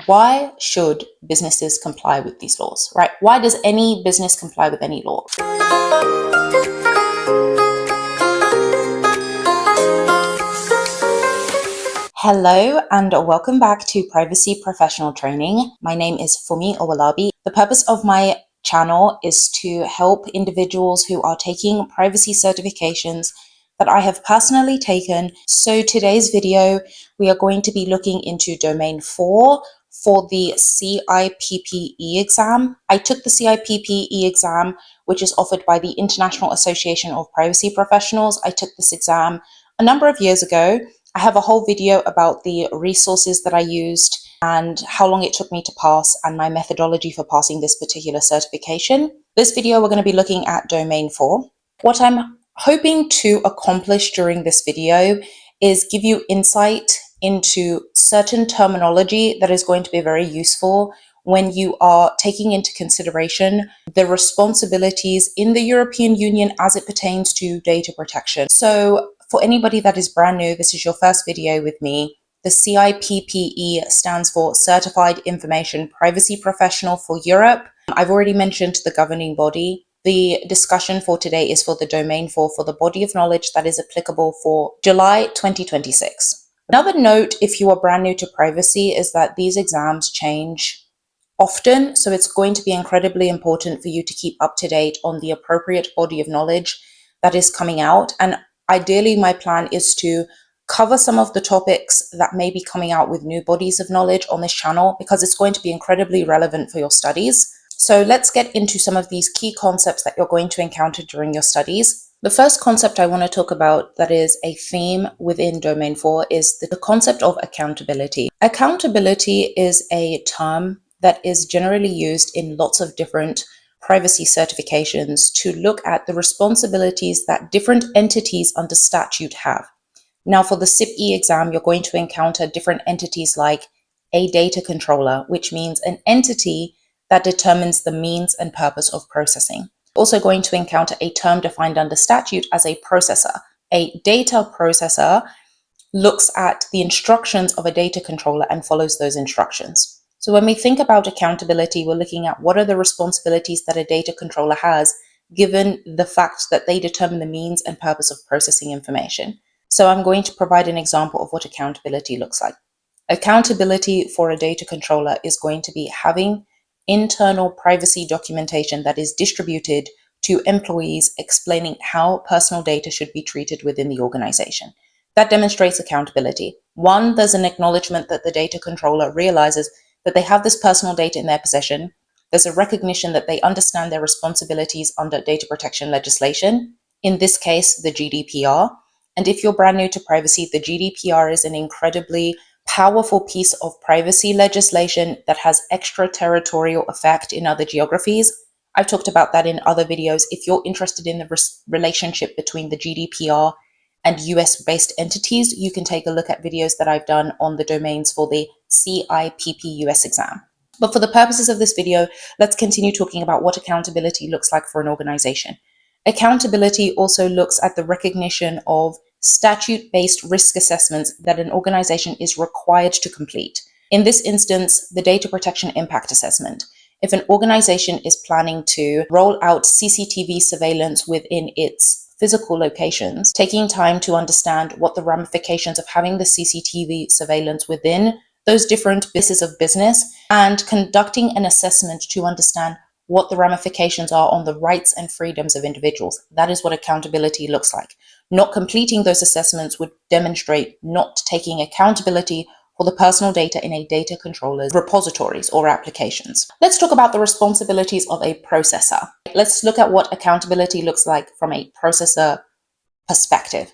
Why should businesses comply with these laws, right? Why does any business comply with any law? Hello and welcome back to Privacy Professional Training. My name is Fumi Owolabi. The purpose of my channel is to help individuals who are taking privacy certifications that I have personally taken. So today's video, we are going to be looking into Domain 4 for the CIPPE exam. I took the CIPPE exam, which is offered by the International Association of Privacy Professionals. I took this exam a number of years ago. I have a whole video about the resources that I used and how long it took me to pass and my methodology for passing this particular certification. This video, we're going to be looking at Domain 4. What I'm hoping to accomplish during this video is give you insight into certain terminology that is going to be very useful when you are taking into consideration the responsibilities in the European Union as it pertains to data protection. So for anybody that is brand new, this is your first video with me. The CIPPE stands for Certified Information Privacy Professional for Europe. I've already mentioned the governing body. The discussion for today is for the Domain 4 for the body of knowledge that is applicable for July 2026. Another note, if you are brand new to privacy, is that these exams change often, so it's going to be incredibly important for you to keep up to date on the appropriate body of knowledge that is coming out. And ideally, my plan is to cover some of the topics that may be coming out with new bodies of knowledge on this channel because it's going to be incredibly relevant for your studies. So let's get into some of these key concepts that you're going to encounter during your studies. The first concept I want to talk about that is a theme within Domain 4 is the concept of accountability. Accountability is a term that is generally used in lots of different privacy certifications to look at the responsibilities that different entities under statute have. Now, for the CIPPE exam, you're going to encounter different entities like a data controller, which means an entity that determines the means and purpose of processing. Also going to encounter a term defined under statute as a processor. A data processor looks at the instructions of a data controller and follows those instructions. So when we think about accountability, we're looking at what are the responsibilities that a data controller has, given the fact that they determine the means and purpose of processing information. So I'm going to provide an example of what accountability looks like. Accountability for a data controller is going to be having internal privacy documentation that is distributed to employees explaining how personal data should be treated within the organization. That demonstrates accountability. One, there's an acknowledgement that the data controller realizes that they have this personal data in their possession. There's a recognition that they understand their responsibilities under data protection legislation, in this case, the GDPR. And if you're brand new to privacy, the GDPR is an incredibly powerful piece of privacy legislation that has extraterritorial effect in other geographies. I've talked about that in other videos. If you're interested in the relationship between the GDPR and US-based entities, you can take a look at videos that I've done on the domains for the CIPP US exam. But for the purposes of this video, let's continue talking about what accountability looks like for an organization. Accountability also looks at the recognition of statute-based risk assessments that an organization is required to complete. In this instance, the data protection impact assessment. If an organization is planning to roll out CCTV surveillance within its physical locations, taking time to understand what the ramifications of having the CCTV surveillance within those different pieces of business and conducting an assessment to understand what the ramifications are on the rights and freedoms of individuals. That is what accountability looks like. Not completing those assessments would demonstrate not taking accountability for the personal data in a data controller's repositories or applications. Let's talk about the responsibilities of a processor. Let's look at what accountability looks like from a processor perspective.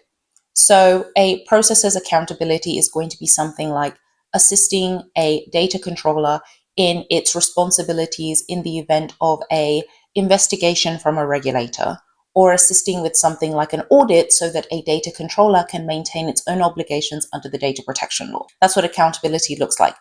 So a processor's accountability is going to be something like assisting a data controller in its responsibilities in the event of an investigation from a regulator, or assisting with something like an audit so that a data controller can maintain its own obligations under the data protection law. That's what accountability looks like.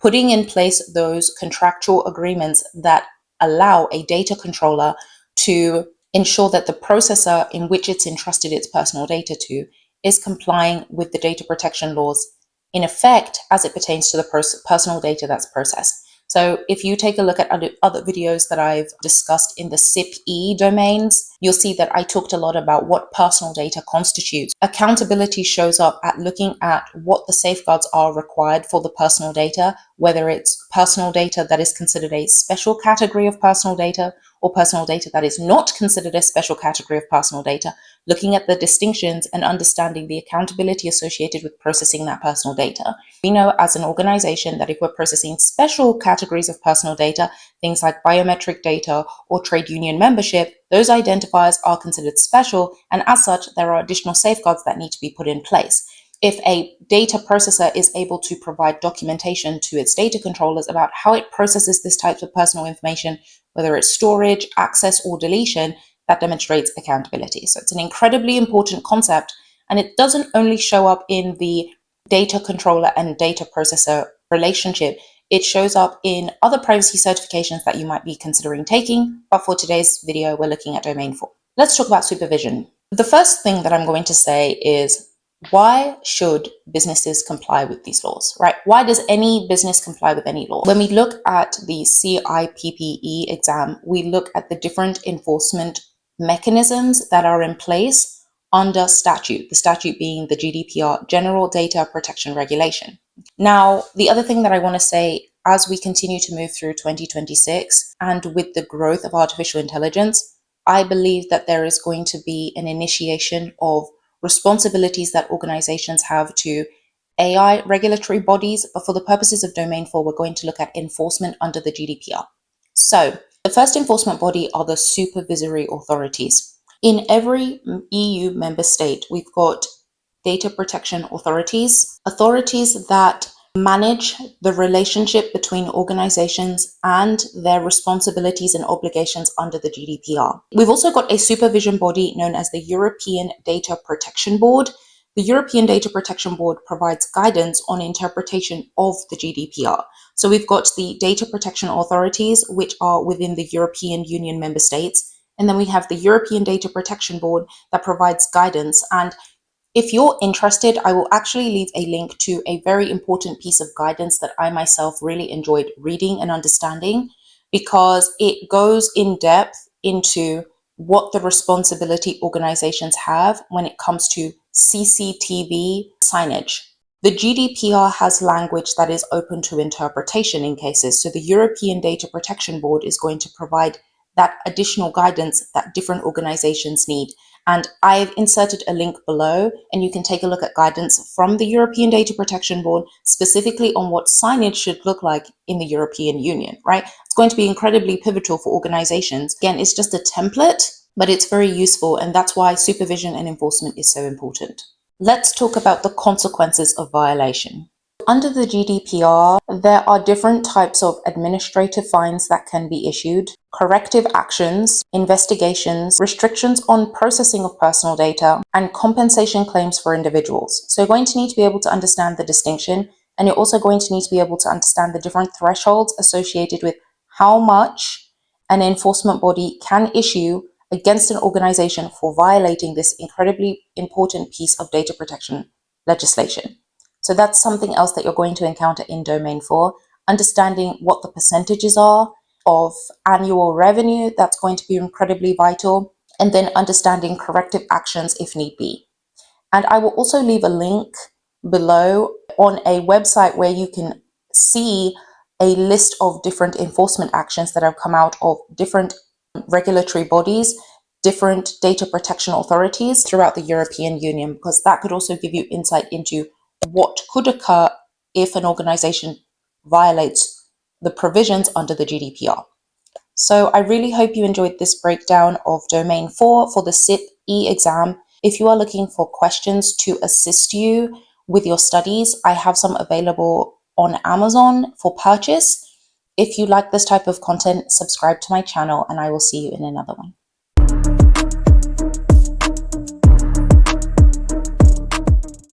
Putting in place those contractual agreements that allow a data controller to ensure that the processor in which it's entrusted its personal data to is complying with the data protection laws in effect as it pertains to the personal data that's processed. So if you take a look at other videos that I've discussed in the CIPPE domains, you'll see that I talked a lot about what personal data constitutes. Accountability shows up at looking at what the safeguards are required for the personal data, whether it's personal data that is considered a special category of personal data or personal data that is not considered a special category of personal data, looking at the distinctions and understanding the accountability associated with processing that personal data. We know as an organization that if we're processing special categories of personal data, things like biometric data or trade union membership, those identifiers are considered special, and as such, there are additional safeguards that need to be put in place. If a data processor is able to provide documentation to its data controllers about how it processes this type of personal information, whether it's storage, access, or deletion, that demonstrates accountability. So it's an incredibly important concept, and it doesn't only show up in the data controller and data processor relationship. It shows up in other privacy certifications that you might be considering taking, but for today's video, we're looking at Domain 4. Let's talk about supervision. The first thing that I'm going to say is, why should businesses comply with these laws, right? Why does any business comply with any law? When we look at the CIPPE exam, we look at the different enforcement mechanisms that are in place under statute, the statute being the GDPR, General Data Protection Regulation. Now, the other thing that I want to say, as we continue to move through 2026 and with the growth of artificial intelligence, I believe that there is going to be an initiation of responsibilities that organizations have to AI regulatory bodies, but for the purposes of Domain 4, we're going to look at enforcement under the GDPR. So the first enforcement body are the supervisory authorities. In every EU member state, we've got data protection authorities that manage the relationship between organizations and their responsibilities and obligations under the GDPR. We've also got a supervision body known as the European Data Protection Board. The European Data Protection Board provides guidance on interpretation of the GDPR. So we've got the data protection authorities, which are within the European Union member states. And then we have the European Data Protection Board that provides guidance. And if you're interested, I will actually leave a link to a very important piece of guidance that I myself really enjoyed reading and understanding, because it goes in depth into what the responsibility organizations have when it comes to CCTV signage. The GDPR has language that is open to interpretation in cases, so the European Data Protection Board is going to provide that additional guidance that different organizations need. And I've inserted a link below, and you can take a look at guidance from the European Data Protection Board, specifically on what signage should look like in the European Union, right? It's going to be incredibly pivotal for organizations. Again, it's just a template, but it's very useful, and that's why supervision and enforcement is so important. Let's talk about the consequences of violation. Under the GDPR, there are different types of administrative fines that can be issued, corrective actions, investigations, restrictions on processing of personal data, and compensation claims for individuals. So you're going to need to be able to understand the distinction, and you're also going to need to be able to understand the different thresholds associated with how much an enforcement body can issue against an organization for violating this incredibly important piece of data protection legislation. So that's something else that you're going to encounter in Domain 4, understanding what the percentages are of annual revenue. That's going to be incredibly vital. And then understanding corrective actions if need be. And I will also leave a link below on a website where you can see a list of different enforcement actions that have come out of different regulatory bodies, different data protection authorities throughout the European Union, because that could also give you insight into what could occur if an organization violates the provisions under the GDPR. So I really hope you enjoyed this breakdown of Domain 4 for the CIPPE exam. If you are looking for questions to assist you with your studies, I have some available on Amazon for purchase. If you like this type of content, subscribe to my channel, and I will see you in another one.